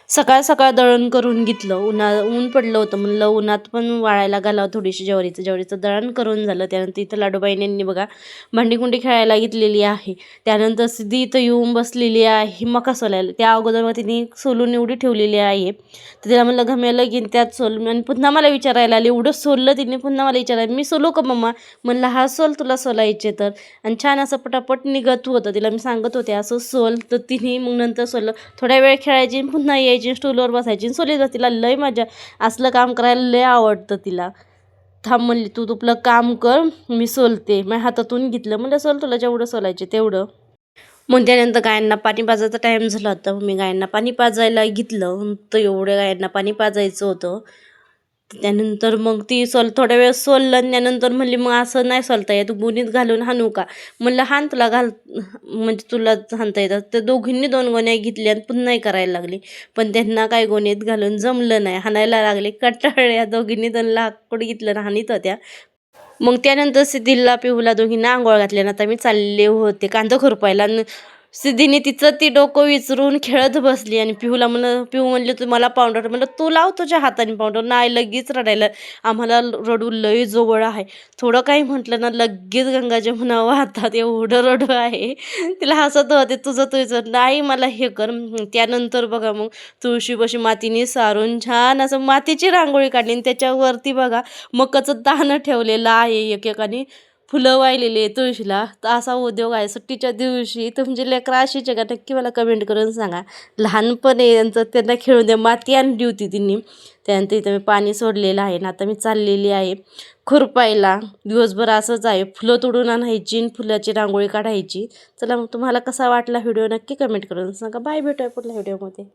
सकाळ सकाळ दळण करून घेतलं. ऊन पडलं होतं, म्हणलं उन्हात पण वाळायला घालावं थोडीशी ज्वारीचं दळण करून झालं. त्यानंतर इथं लाडूबाईंनी बघा भांडीकुंडी खेळायला घेतलेली आहे. त्यानंतर सिद्धी इथं येऊन बसलेली आहे मका सोलायला. त्या अगोदर तिने सोलून एवढी ठेवलेली आहे, तर तिला म्हणलं घम्याला घेईन त्यात सोल. आणि पुन्हा मला विचारायला आली, एवढं सोललं तिने. पुन्हा मला विचारायला, मी सोलू का मम्मा? म्हणलं हा सोल, तुला सोलायचे तर. आणि छान असं पटापट निघत होतं. तिला मी सांगत होते असं सोल, तर तिने मग नंतर सोललं. थोड्या वेळ खेळायची, पुन्हा यायची, स्टूलवर बसायची, सोली जात. तिला लय मजा, असलं काम करायला लय आवडतं तिला. थांब म्हणली, तू तुपलं काम कर, मी सोलते. माझ्या हातातून घेतलं, म्हणलं सोल, तुला जेवढं सोलायचे तेवढं. मग त्यानंतर गायांना पाणी पाजायचा टाईम झाला होता. मी गायांना पाणी पाजायला घेतलं. तर एवढ्या गायांना पाणी पाजायचं होतं. त्यानंतर मग ती थोड्या वेळ सोललं. आणि त्यानंतर म्हणली, मग असं नाही सोलता येत, गुणीत घालून हाणू का? म्हणलं हाण, तुला म्हणजे तुला हाणता येतात. तर दोघींनी 2 गोण्या घेतल्या आणि पुन्हाही करायला लागली. पण त्यांना काय गोणीत घालून जमलं नाही, हाणायला लागले. कंटाळल्या दोघींनी. 2 लाकूड घेतलं आणि हाणीत होत्या. मग त्यानंतर सिद्धीला पिहूला दोघींना आंघोळ घातल्या. आता मी चालले होते कांदा खुरपायला. आणि सिद्धीने तिचं ती डोकं विचारून खेळत बसली. आणि पिहूला पिहू म्हणली, तू मला पावडर. म्हणलं तू लाव तुझ्या हाताने पावडर. नाही, लगेच रडायला. आम्हाला रडू लई जवळ आहे. थोडं काही म्हटलं ना, लगेच गंगा जमुना वाहतात, एवढं रडू आहे. तिला हसत होते, तुझं नाही, मला हे कर. त्यानंतर बघा मग तुळशीपाशी मातीने सारून छान असं मातीची रांगोळी काढली. आणि त्याच्यावरती बघा मकाचं दाणं ठेवलेलं आहे एकेकाने. फुलं वाहिलेली आहे तुळशीला. तर असा उद्योग आहे सुट्टीच्या दिवशी. तुमची लेकरं अशीच आहे का? नक्की मला कमेंट करून सांगा. लहानपण आहे यांचं, त्यांना खेळून द्या. माती आणली होती तिने. त्यानंतर इथं मी पाणी सोडलेलं आहे ना. आता मी चाललेली आहे खुरपायला. दिवसभर असंच आहे, फुलं तोडून आणायची आणि फुलाची रांगोळी काढायची. चला मग, तुम्हाला कसा वाटला व्हिडिओ नक्की कमेंट करून सांगा. बाय, भेटूया पुढल्या व्हिडिओमध्ये.